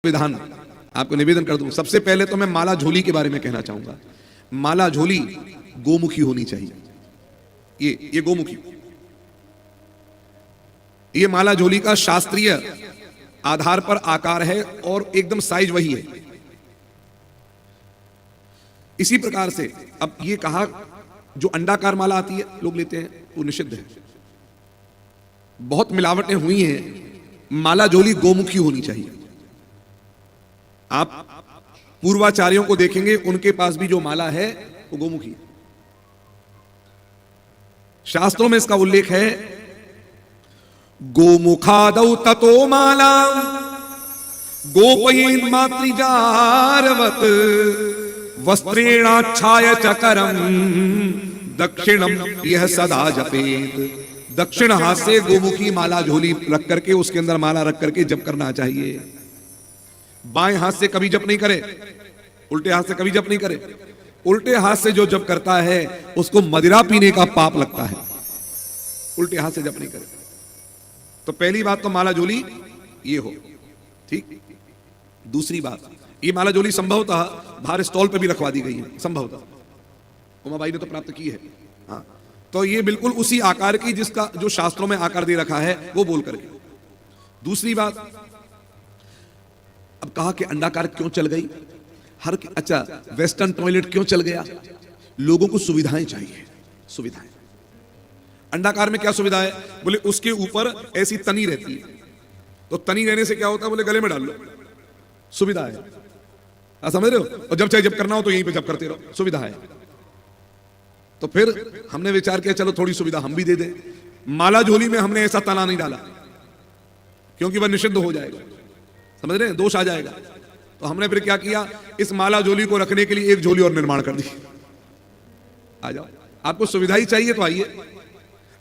विधान आपको निवेदन कर दूं। सबसे पहले तो मैं माला झोली के बारे में कहना चाहूंगा। माला झोली गोमुखी होनी चाहिए। ये गोमुखी, ये माला झोली का शास्त्रीय आधार पर आकार है और एकदम साइज वही है। इसी प्रकार से अब ये कहा जो अंडाकार माला आती है लोग लेते हैं वो निषिद्ध है। बहुत मिलावटें हुई हैं। माला झोली गोमुखी होनी चाहिए। आप पूर्वाचार्यों को देखेंगे उनके पास भी जो माला है वो गोमुखी है। शास्त्रों में इसका उल्लेख है, गोमुखादौ ततो माला गोपयेन मातृजारवत वस्त्रेणाच्छाय चकरम दक्षिणम यह सदा जपेत। दक्षिण हाथ से गोमुखी माला झोली रख करके उसके अंदर माला रख करके जप करना चाहिए। बाएं हाथ से कभी जप नहीं करे, उल्टे हाथ से कभी जप नहीं करे। उल्टे हाथ से जो जप करता है उसको मदिरा पीने का पाप लगता है। उल्टे हाथ से जप नहीं करे। तो पहली बात तो माला झोली ये हो, ठीक। दूसरी बात, ये माला झोली संभवतः बाहर स्टॉल पे भी रखवा दी गई है, संभवतः उमाबाई ने तो प्राप्त की है। हाँ, तो ये बिल्कुल उसी आकार की जिसका जो शास्त्रों में आकार दे रखा है वो बोल करके। दूसरी बात, अब कहा कि अंडाकार क्यों चल गई, अच्छा वेस्टर्न टॉयलेट क्यों चल गया? लोगों को सुविधाएं चाहिए, सुविधाएं। अंडाकार में क्या सुविधा है? बोले उसके ऊपर ऐसी तनी रहती है, तो तनी रहने से क्या होता है? बोले गले में डाल लो, सुविधा है। आप समझ रहे हो? और जब चाहे जब करना हो तो यहीं पे जब करते रहो, सुविधा है। तो फिर हमने विचार किया चलो थोड़ी सुविधा हम भी दे दें। माला झोली में हमने ऐसा तना नहीं डाला क्योंकि वह निषिद्ध हो जाएगा, समझ रहे हैं, दोष आ जाएगा। तो हमने फिर क्या किया, इस माला झोली को रखने के लिए एक झोली और निर्माण कर दी। आ जाओ, आपको सुविधा ही चाहिए तो आइए।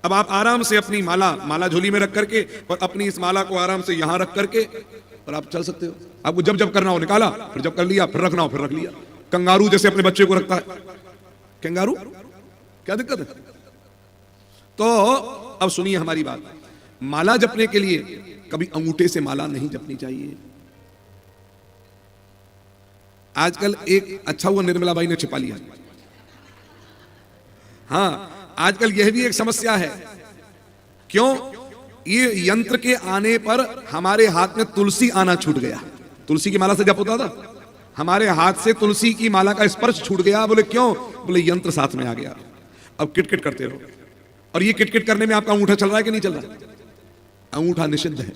अब आप आराम से अपनी माला झोली में रख करके और अपनी इस माला को आराम से यहां रख करके और आप चल सकते हो। आपको जब जब करना हो निकाला, फिर जब कर लिया, फिर रखना हो फिर रख लिया। कंगारू जैसे अपने बच्चे को रखता है, कंगारू क्या दिक्कत है? तो अब सुनिए हमारी बात। माला जपने के लिए कभी अंगूठे से माला नहीं जपनी चाहिए। आजकल एक अच्छा हुआ निर्मला बाई ने छिपा लिया। हाँ, आजकल यह भी एक समस्या है। क्यों? ये यंत्र के आने पर हमारे हाथ में तुलसी आना छूट गया। तुलसी की माला से जप होता था, हमारे हाथ से तुलसी की माला का स्पर्श छूट गया। बोले क्यों? बोले यंत्र साथ में आ गया। अब किटकिट करते रहो। और ये किटकिट करने में आपका अंगूठा चल रहा है कि नहीं चल रहा? अंगूठा निषिद्ध है।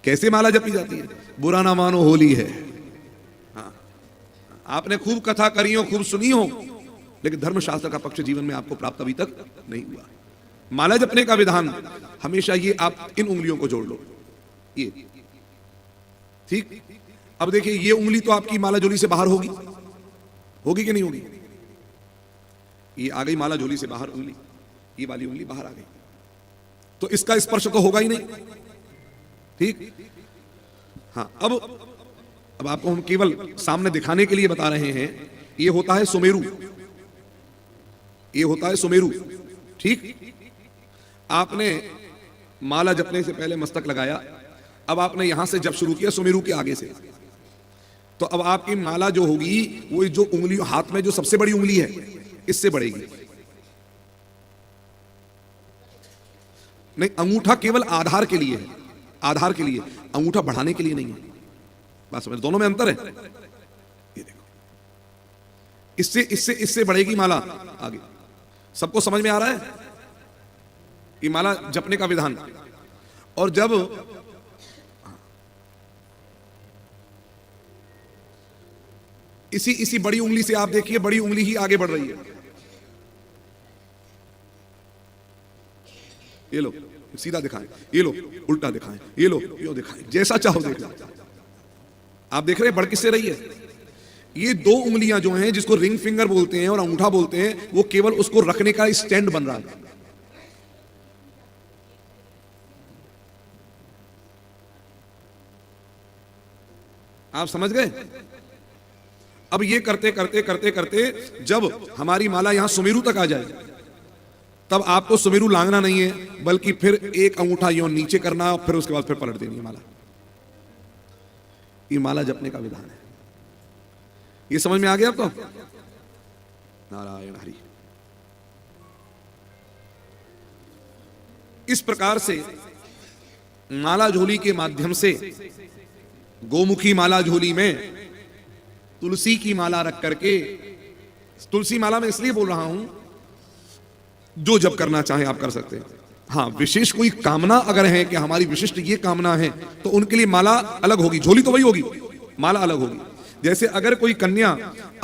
कैसे माला जपी जाती है? बुरा ना मानो होली है। हाँ, आपने खूब कथा करी हो, खूब सुनी हो, लेकिन धर्मशास्त्र का पक्ष जीवन में आपको प्राप्त अभी तक नहीं हुआ। माला जपने का विधान हमेशा ये, आप इन उंगलियों को जोड़ लो, ये ठीक। अब देखिए, ये उंगली तो आपकी माला झोली से बाहर होगी, होगी कि नहीं होगी? ये आ गई माला झोली से बाहर उंगली, ये वाली उंगली बाहर आ गई, तो इसका स्पर्श तो होगा ही नहीं, ठीक। हाँ, अब आपको हम केवल सामने दिखाने के लिए बता रहे हैं। ये होता है सुमेरु, ये होता है सुमेरु, ठीक। आपने माला जपने से पहले मस्तक लगाया, अब आपने यहां से जप शुरू किया सुमेरु के आगे से, तो अब आपकी माला जो होगी वो जो उंगली हाथ में जो सबसे बड़ी उंगली है इससे बढ़ेगी। नहीं, अंगूठा केवल आधार के लिए है, आधार के लिए, अंगूठा बढ़ाने के लिए नहीं है। बस समझ, दोनों में अंतर है। ये देखो, इससे इससे इससे बढ़ेगी माला आगे। सबको समझ में आ रहा है ये माला जपने का विधान? और जब इसी बड़ी उंगली से आप देखिए, बड़ी उंगली ही आगे बढ़ रही है। ये लो सीधा दिखाएं, ये लो उल्टा दिखाएं, ये लो यो दिखाएं, जैसा चाहो देख लो। आप देख रहे हैं बढ़ किससे रही है? ये दो उंगलियां जो हैं, जिसको रिंग फिंगर बोलते हैं और अंगूठा बोलते हैं, वो केवल उसको रखने का स्टैंड बन रहा है। आप समझ गए? अब ये करते करते करते करते जब हमारी माला यहां सुमेरु तक आ जाए, तब आपको सुमेरु लांगना नहीं है, बल्कि फिर एक अंगूठा यूं नीचे करना, फिर उसके बाद फिर पलट देनी है माला। ये माला जपने का विधान है। ये समझ में आ गया आपको? नारायण हरि। इस प्रकार से माला झोली के माध्यम से, गोमुखी माला झोली में तुलसी की माला रख करके, तुलसी माला में इसलिए बोल रहा हूं, जो जब करना चाहे आप कर सकते हैं। हाँ, विशेष कोई कामना अगर है कि हमारी विशिष्ट ये कामना है, तो उनके लिए माला अलग होगी, झोली तो वही होगी, माला अलग होगी। जैसे अगर कोई कन्या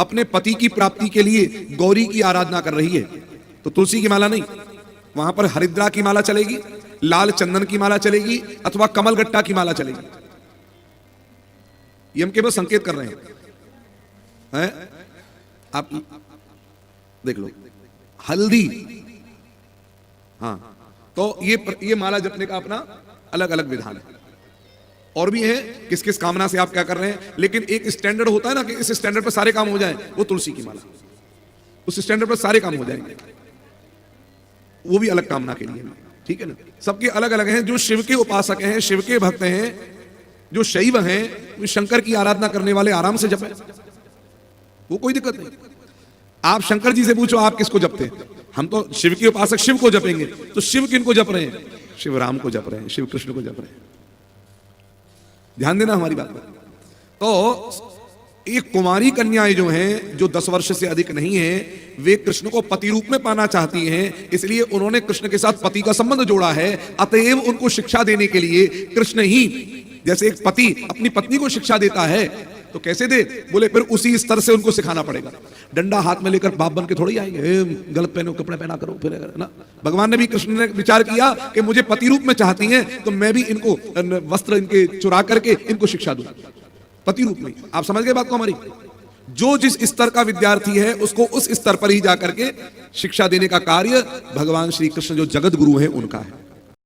अपने पति की प्राप्ति के लिए गौरी की आराधना कर रही है, तो तुलसी की माला नहीं, वहां पर हरिद्रा की माला चलेगी, लाल चंदन की माला चलेगी, अथवा कमलगट्टा की माला चलेगी। ये हम केवल संकेत कर रहे हैं। आप देख लो, हल्दी, हाँ, तो ये माला जपने का अपना अलग अलग विधान है। और भी है किस किस कामना से आप क्या कर रहे हैं, लेकिन एक स्टैंडर्ड होता है ना कि इस स्टैंडर्ड पर सारे काम हो जाएं, वो तुलसी की माला, उस स्टैंडर्ड पर सारे काम हो जाएंगे, वो भी अलग कामना के लिए, ठीक है ना। सबके अलग अलग हैं। जो शिव के उपासक हैं, शिव के भक्त हैं, जो शैव हैं, वो शंकर की आराधना करने वाले आराम से जपें, वो कोई दिक्कत नहीं। आप शंकर जी से पूछो आप किसको जपते हैं, हम तो शिव के उपासक शिव को जपेंगे, तो शिव किनको जप रहे हैं? शिव राम को जप रहे हैं, शिव कृष्ण को जप रहे हैं। ध्यान देना हमारी बात पर। तो ये कुमारी कन्याएं जो हैं, जो 10 वर्ष से अधिक नहीं है, वे कृष्ण को पति रूप में पाना चाहती हैं, इसलिए उन्होंने कृष्ण के साथ पति का संबंध जोड़ा है। अतएव उनको शिक्षा देने के लिए कृष्ण ही, जैसे एक पति अपनी पत्नी को शिक्षा देता है, तो कैसे दे? बोले फिर उसी स्तर से उनको सिखाना पड़ेगा। डंडा हाथ में लेकर बाप बन के थोड़ी आएंगे, गलत पहनो, कपड़े पहना करो, फिर ना। भगवान ने भी, कृष्ण ने विचार किया कि मुझे पति रूप में चाहती हैं, तो मैं भी इनको वस्त्र इनके चुरा करके इनको शिक्षा दूं पति रूप में। आप समझ गए बात को हमारी? जो जिस स्तर का विद्यार्थी है, उसको उस स्तर पर ही जाकर के शिक्षा देने का कार्य भगवान श्री कृष्ण जो जगत गुरु हैं उनका है।